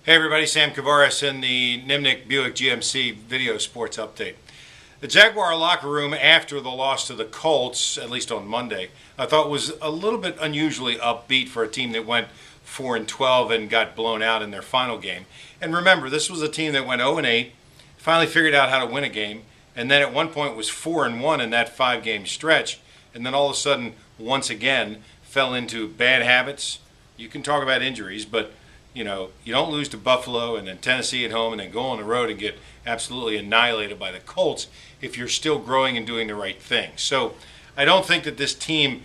Hey everybody, Sam Kouvaris in the Nimnicht Buick GMC video sports update. The Jaguar locker room after the loss to the Colts, at least on Monday, I thought was a little bit unusually upbeat for a team that went 4-12 and got blown out in their final game. And remember, this was a team that went 0-8, finally figured out how to win a game, and then at one point was 4-1 in that 5-game stretch, and then all of a sudden, once again, fell into bad habits. You can talk about injuries, but you don't lose to Buffalo and then Tennessee at home and then go on the road and get absolutely annihilated by the Colts if you're still growing and doing the right thing. So I don't think that this team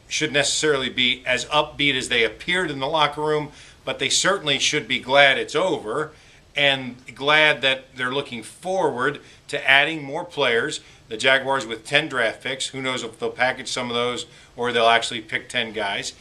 should necessarily be as upbeat as they appeared in the locker room, but they certainly should be glad it's over and glad that they're looking forward to adding more players. The Jaguars with 10 draft picks, who knows if they'll package some of those or they'll actually pick 10 guys,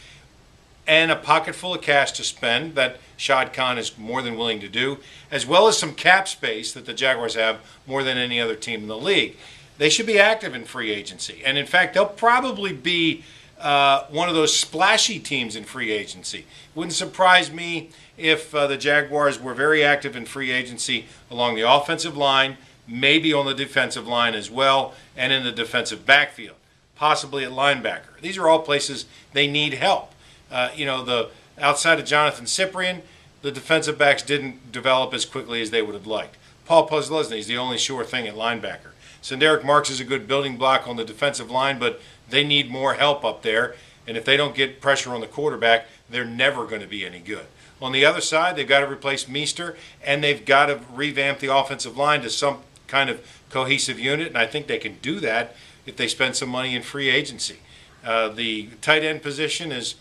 and a pocket full of cash to spend that Shad Khan is more than willing to do, as well as some cap space that the Jaguars have more than any other team in the league. They should be active in free agency. And in fact, they'll probably be one of those splashy teams in free agency. It wouldn't surprise me if the Jaguars were very active in free agency along the offensive line, maybe on the defensive line as well, and in the defensive backfield, possibly at linebacker. These are all places they need help. The outside of Jonathan Cyprien, the defensive backs didn't develop as quickly as they would have liked. Paul Posluszny is the only sure thing at linebacker. Senderick Marks is a good building block on the defensive line, but they need more help up there. And if they don't get pressure on the quarterback, they're never going to be any good. On the other side, they've got to replace Meester, and they've got to revamp the offensive line to some kind of cohesive unit, and I think they can do that if they spend some money in free agency. The tight end position is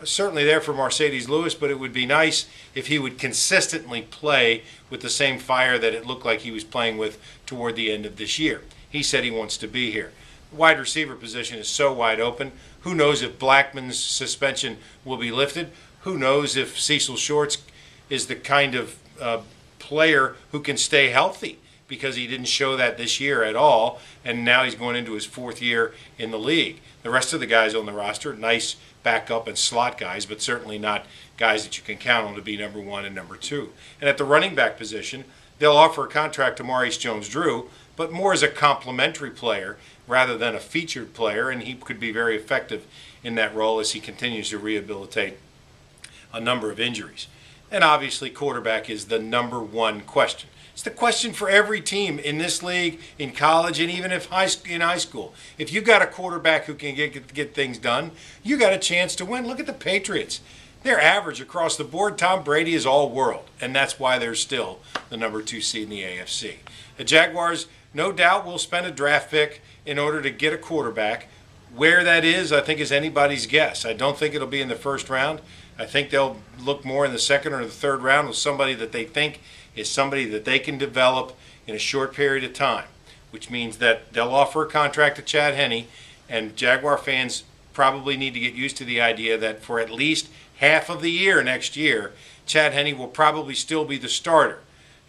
certainly there for Mercedes Lewis, but it would be nice if he would consistently play with the same fire that it looked like he was playing with toward the end of this year. He said he wants to be here. The wide receiver position is so wide open. Who knows if Blackman's suspension will be lifted? Who knows if Cecil Shorts is the kind of player who can stay healthy, because he didn't show that this year at all, and now he's going into his 4th year in the league. The rest of the guys on the roster, nice backup and slot guys, but certainly not guys that you can count on to be number 1 and number 2. And at the running back position, they'll offer a contract to Maurice Jones-Drew, but more as a complementary player rather than a featured player, and he could be very effective in that role as he continues to rehabilitate a number of injuries. And obviously, quarterback is the number 1 question. It's the question for every team in this league, in college, and even if in high school. If you've got a quarterback who can get things done, you got a chance to win. Look at the Patriots. They're average across the board. Tom Brady is all world, and that's why they're still the number 2 seed in the AFC. The Jaguars, no doubt, will spend a draft pick in order to get a quarterback. Where that is, I think, is anybody's guess. I don't think it'll be in the first round. I think they'll look more in the second or the third round with somebody that they think is somebody that they can develop in a short period of time, which means that they'll offer a contract to Chad Henne, and Jaguar fans probably need to get used to the idea that for at least half of the year next year, Chad Henne will probably still be the starter.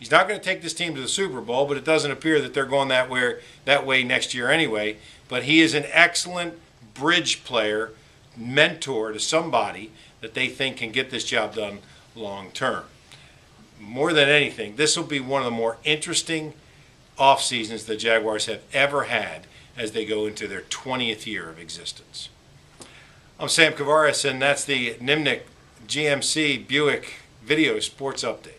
He's not going to take this team to the Super Bowl, but it doesn't appear that they're going that way next year anyway. But he is an excellent bridge player, mentor to somebody that they think can get this job done long term. More than anything, this will be one of the more interesting off seasons the Jaguars have ever had as they go into their 20th year of existence. I'm Sam Kouvaris, and that's the Nimnicht GMC Buick Video Sports Update.